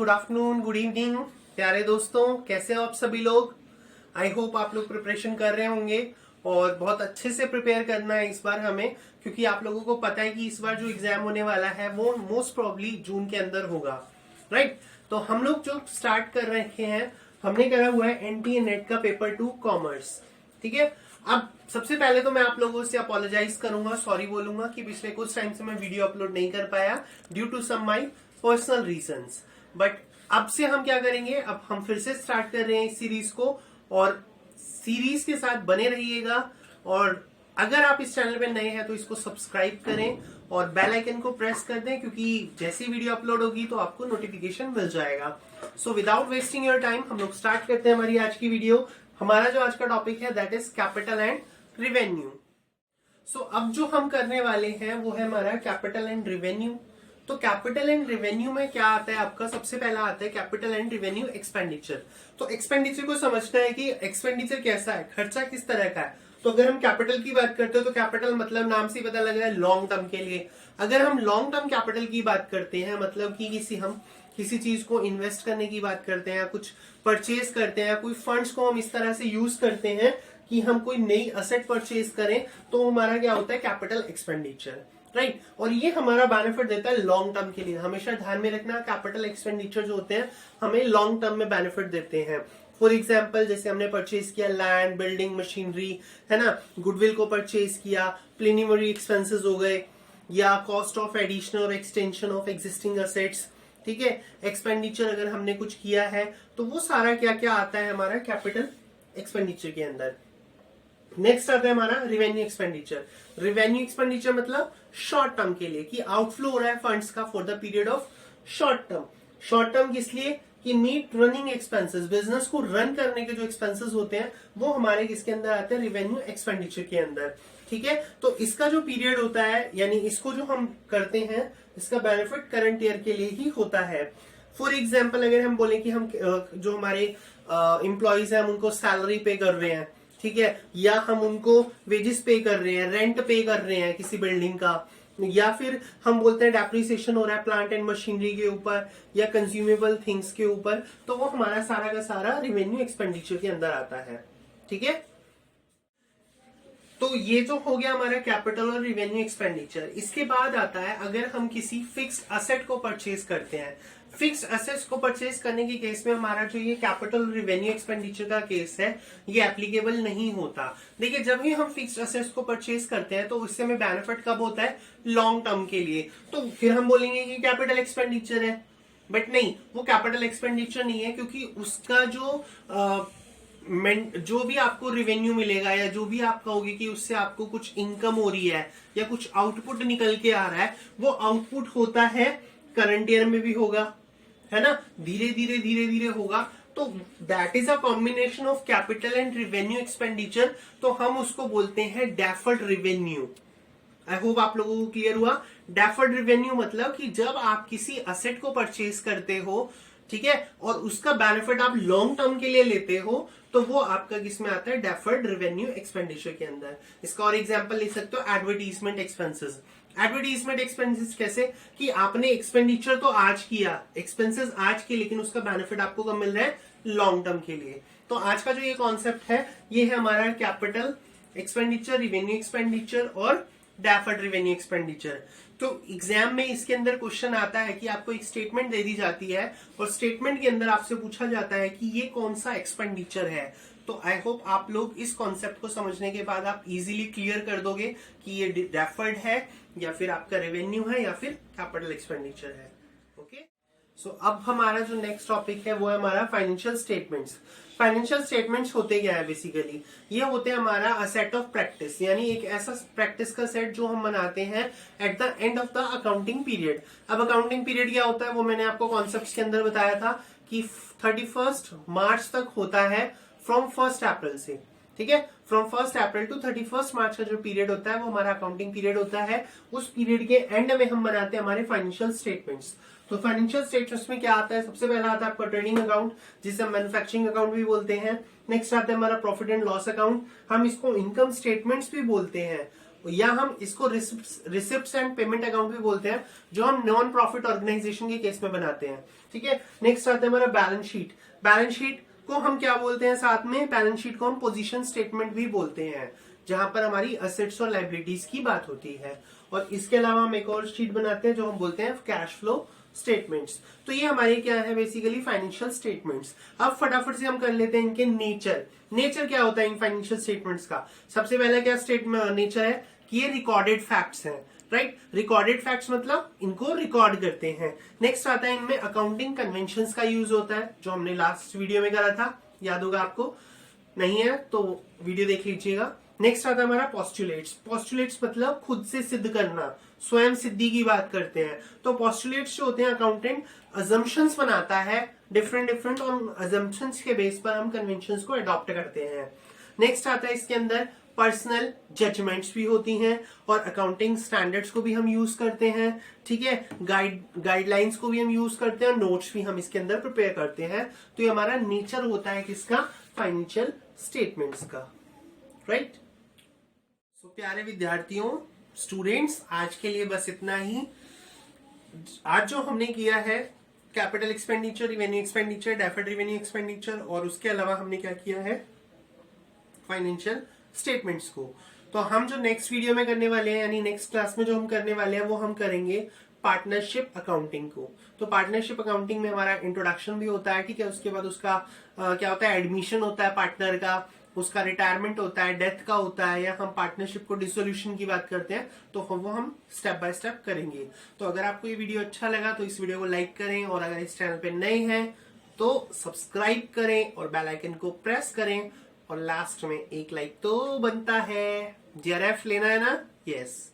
Good afternoon, good evening प्यारे दोस्तों, कैसे हो आप सभी लोग। आई होप आप लोग प्रिपरेशन कर रहे होंगे और बहुत अच्छे से प्रिपेयर करना है इस बार हमें, क्योंकि आप लोगों को पता है कि इस बार जो एग्जाम होने वाला है वो मोस्ट प्रोबेबली जून के अंदर होगा, राइट। तो हम लोग जो स्टार्ट कर रखे हैं, हमने करा हुआ है एनटीए नेट का पेपर 2 कॉमर्स, ठीक है। अब सबसे पहले तो मैं आप लोगों से अपोलोजाइज करूंगा, सॉरी बोलूंगा कि पिछले कुछ टाइम से मैं वीडियो अपलोड नहीं कर पाया due to some my personal reasons. But अब से हम क्या करेंगे, अब हम फिर से स्टार्ट कर रहे हैं इस सीरीज को, और सीरीज के साथ बने रहिएगा। और अगर आप इस चैनल पे नए हैं तो इसको सब्सक्राइब करें और बेल आइकन को प्रेस कर दें, क्योंकि जैसी वीडियो अपलोड होगी तो आपको नोटिफिकेशन मिल जाएगा। So without wasting your time हम लोग स्टार्ट करते हैं हमारी आज की वीडियो। हमारा जो आज का टॉपिक है that is capital and revenue. So अब जो हम करने वाले हैं वो है हमारा कैपिटल एंड रिवेन्यू। तो कैपिटल एंड रिवेन्यू में क्या आता है आपका, सबसे पहला आता है कैपिटल एंड रिवेन्यू एक्सपेंडिचर। तो एक्सपेंडिचर को समझना है कि एक्सपेंडिचर कैसा है, खर्चा किस तरह का है। तो अगर हम कैपिटल की बात करते हो तो कैपिटल मतलब नाम से ही पता लग रहा है लॉन्ग टर्म के लिए। अगर हम लॉन्ग टर्म कैपिटल की बात करते हैं, मतलब कि हम किसी चीज को इन्वेस्ट करने की बात करते हैं या कुछ परचेज करते हैं, कोई फंड्स को हम इस तरह से यूज करते हैं कि हम कोई नई असेट परचेज करें, तो हमारा क्या होता है कैपिटल एक्सपेंडिचर, राइट। और ये हमारा बेनिफिट देता है लॉन्ग टर्म के लिए। हमेशा ध्यान में रखना, कैपिटल एक्सपेंडिचर जो होते हैं हमें लॉन्ग टर्म में बेनिफिट देते हैं। फॉर एग्जाम्पल जैसे हमने परचेज किया लैंड, बिल्डिंग, मशीनरी, है ना, गुडविल को परचेज किया, प्लिनिमरी एक्सपेंसेस हो गए, या कॉस्ट ऑफ एडिशन और एक्सटेंशन ऑफ एग्जिस्टिंग असेट्स, ठीक है। एक्सपेंडिचर अगर हमने कुछ किया है तो वो सारा क्या क्या आता है हमारा कैपिटल एक्सपेंडिचर के अंदर। नेक्स्ट आता है हमारा रिवेन्यू एक्सपेंडिचर। रिवेन्यू एक्सपेंडिचर मतलब शॉर्ट टर्म के लिए, कि आउटफ्लो हो रहा है फंड्स का for the period of short term. Short term किस लिए, कि मीट रनिंग एक्सपेंसेस, बिजनेस को रन करने के जो एक्सपेंसेस होते हैं वो हमारे किसके अंदर आते हैं, रिवेन्यू एक्सपेंडिचर के अंदर, ठीक है। तो इसका जो पीरियड होता है, यानी इसको जो हम करते हैं, इसका बेनिफिट करंट ईयर के लिए ही होता है। फॉर एग्जाम्पल अगर हम बोले कि हम जो हमारे एम्प्लॉयज हैं हम उनको सैलरी पे कर रहे हैं, ठीक है, या हम उनको वेजेस पे कर रहे हैं, रेंट पे कर रहे हैं किसी बिल्डिंग का, या फिर हम बोलते हैं डेप्रिसिएशन हो रहा है प्लांट एंड मशीनरी के ऊपर या कंज्यूमेबल थिंग्स के ऊपर, तो वो हमारा सारा का सारा रिवेन्यू एक्सपेंडिचर के अंदर आता है, ठीक है। तो ये जो हो गया हमारा कैपिटल और रिवेन्यू एक्सपेंडिचर। इसके बाद आता है अगर हम किसी फिक्स्ड असेट को परचेज करते हैं। फिक्स्ड असेट्स को परचेज करने के केस में हमारा जो ये कैपिटल रिवेन्यू एक्सपेंडिचर का केस है ये एप्लीकेबल नहीं होता। देखिए, जब भी हम फिक्स्ड असेट्स को परचेज करते हैं तो उससे हमें बेनिफिट कब होता है, लॉन्ग टर्म के लिए। तो फिर हम बोलेंगे कि कैपिटल एक्सपेंडिचर है, बट नहीं, वो कैपिटल एक्सपेंडिचर नहीं है, क्योंकि उसका जो भी आपको रिवेन्यू मिलेगा या जो भी आप कहोगे कि उससे आपको कुछ इनकम हो रही है या कुछ आउटपुट निकल के आ रहा है, वो आउटपुट होता है करंट ईयर में भी होगा, है ना, धीरे धीरे होगा। तो that is a combination of capital and revenue expenditure. तो हम उसको बोलते हैं डेफर्ड रिवेन्यू। आई होप आप लोगों को क्लियर हुआ। डेफर्ड रिवेन्यू मतलब कि जब आप किसी असेट को परचेज करते हो, ठीक है, और उसका बेनिफिट आप लॉन्ग टर्म के लिए लेते हो, तो वो आपका किसमें आता है, डेफर्ड रिवेन्यू एक्सपेंडिचर के अंदर। इसका और एग्जांपल ले सकते हो एडवर्टीजमेंट एक्सपेंसेस। एडवर्टीजमेंट एक्सपेंसेस कैसे, कि आपने एक्सपेंडिचर तो आज किया, एक्सपेंसेस आज के, लेकिन उसका बेनिफिट आपको कब मिल रहा है, लॉन्ग टर्म के लिए। तो आज का जो ये कॉन्सेप्ट है ये है हमारा कैपिटल एक्सपेंडिचर, रिवेन्यू एक्सपेंडिचर और डेफर्ड रिवेन्यू एक्सपेंडिचर। तो एग्जाम में इसके अंदर क्वेश्चन आता है कि आपको एक स्टेटमेंट दे दी जाती है और स्टेटमेंट के अंदर आपसे पूछा जाता है कि ये कौन सा एक्सपेंडिचर है। तो आई होप आप लोग इस कॉन्सेप्ट को समझने के बाद आप इजीली क्लियर कर दोगे कि ये डेफर्ड है या फिर आपका रेवेन्यू है या फिर कैपिटल एक्सपेंडिचर है। ओके, सो अब हमारा जो नेक्स्ट टॉपिक है वो है हमारा फाइनेंशियल स्टेटमेंट्स। फाइनेंशियल स्टेटमेंट्स होते क्या है, बेसिकली ये होते हैं हमारा अ सेट ऑफ प्रैक्टिस, यानी एक ऐसा प्रैक्टिस का सेट जो हम बनाते हैं at the end of the accounting period. अब अकाउंटिंग पीरियड क्या होता है वो मैंने आपको कॉन्सेप्ट्स के अंदर बताया था कि 31 मार्च तक होता है फ्रॉम 1 अप्रैल से, ठीक है। फ्रॉम 1 अप्रैल टू 31 मार्च का जो पीरियड होता है वो हमारा अकाउंटिंग पीरियड होता है। उस पीरियड के एंड में हम बनाते हैं हमारे फाइनेंशियल स्टेटमेंट्स। तो फाइनेंशियल स्टेटमेंट्स में क्या आता है, सबसे पहला आता है आपका ट्रेडिंग अकाउंट, जिसे हम मैन्युफैक्चरिंग अकाउंट भी बोलते हैं। नेक्स्ट आता है हमारा प्रॉफिट एंड लॉस अकाउंट, हम इसको इनकम स्टेटमेंट्स भी बोलते हैं। या हम इसको रिसिप्ट एंड पेमेंट अकाउंट भी बोलते हैं, जो हम नॉन प्रॉफिट ऑर्गेनाइजेशन के केस में बनाते हैं। ठीक है, नेक्स्ट आता है हमारा बैलेंस शीट। बैलेंस शीट को हम क्या बोलते हैं साथ में, बैलेंस शीट को हम पोजीशन स्टेटमेंट भी बोलते हैं, जहां पर हमारी असेट्स और लाइबिलिटीज की बात होती है। और इसके अलावा हम एक और शीट बनाते हैं जो हम बोलते हैं कैश फ्लो स्टेटमेंट्स। तो ये हमारे क्या है, बेसिकली फाइनेंशियल स्टेटमेंट्स। अब फटाफट से हम कर लेते हैं इनके नेचर। नेचर क्या होता है इन फाइनेंशियल स्टेटमेंट्स का? सबसे पहला क्या स्टेटमेंट नेचर है कि ये रिकॉर्डेड फैक्ट्स हैं, राइट। रिकॉर्डेड फैक्ट्स मतलब इनको रिकॉर्ड करते हैं। नेक्स्ट आता है इनमें अकाउंटिंग कन्वेंशंस का यूज होता है, जो हमने लास्ट वीडियो में करा था, याद होगा आपको। नहीं है तो वीडियो देख लीजिएगा। नेक्स्ट आता है हमारा पोस्टुलेट्स। पोस्टुलेट्स मतलब खुद से सिद्ध करना, स्वयं सिद्धि की बात करते हैं। तो पोस्टुलेट्स जो होते हैं, अकाउंटेंट अजम्पशंस बनाता है डिफरेंट और अजम्पशंस के बेस पर हम कन्वेंशंस को अडॉप्ट करते हैं। नेक्स्ट आता है इसके अंदर पर्सनल जजमेंट्स भी होती हैं, और अकाउंटिंग स्टैंडर्ड्स को भी हम यूज करते हैं। ठीक है, गाइडलाइंस को भी हम यूज करते हैं, नोट्स भी हम इसके अंदर प्रिपेयर करते हैं। तो ये हमारा नेचर होता है किसका, फाइनेंशियल स्टेटमेंट्स का, राइट। सो प्यारे विद्यार्थियों, स्टूडेंट्स, आज के लिए बस इतना ही। आज जो हमने किया है capital expenditure, revenue expenditure, deferred revenue expenditure, और उसके अलावा हमने क्या किया है, फाइनेंशियल स्टेटमेंट्स को। तो हम जो नेक्स्ट वीडियो में करने वाले हैं, यानी नेक्स्ट क्लास में जो हम करने वाले हैं, वो हम करेंगे पार्टनरशिप अकाउंटिंग को। तो पार्टनरशिप अकाउंटिंग में हमारा इंट्रोडक्शन भी होता है, ठीक है। उसके बाद उसका क्या होता है, एडमिशन होता है पार्टनर का, उसका रिटायरमेंट होता है, डेथ का होता है, या हम पार्टनरशिप को डिसोल्यूशन की बात करते हैं, तो वो हम स्टेप बाय स्टेप करेंगे। तो अगर आपको ये वीडियो अच्छा लगा तो इस वीडियो को लाइक करें, और अगर इस चैनल पे नए हैं तो सब्सक्राइब करें और बेल आइकन को प्रेस करें, और लास्ट में एक लाइक तो बनता है। जीआरएफ लेना है ना? यस।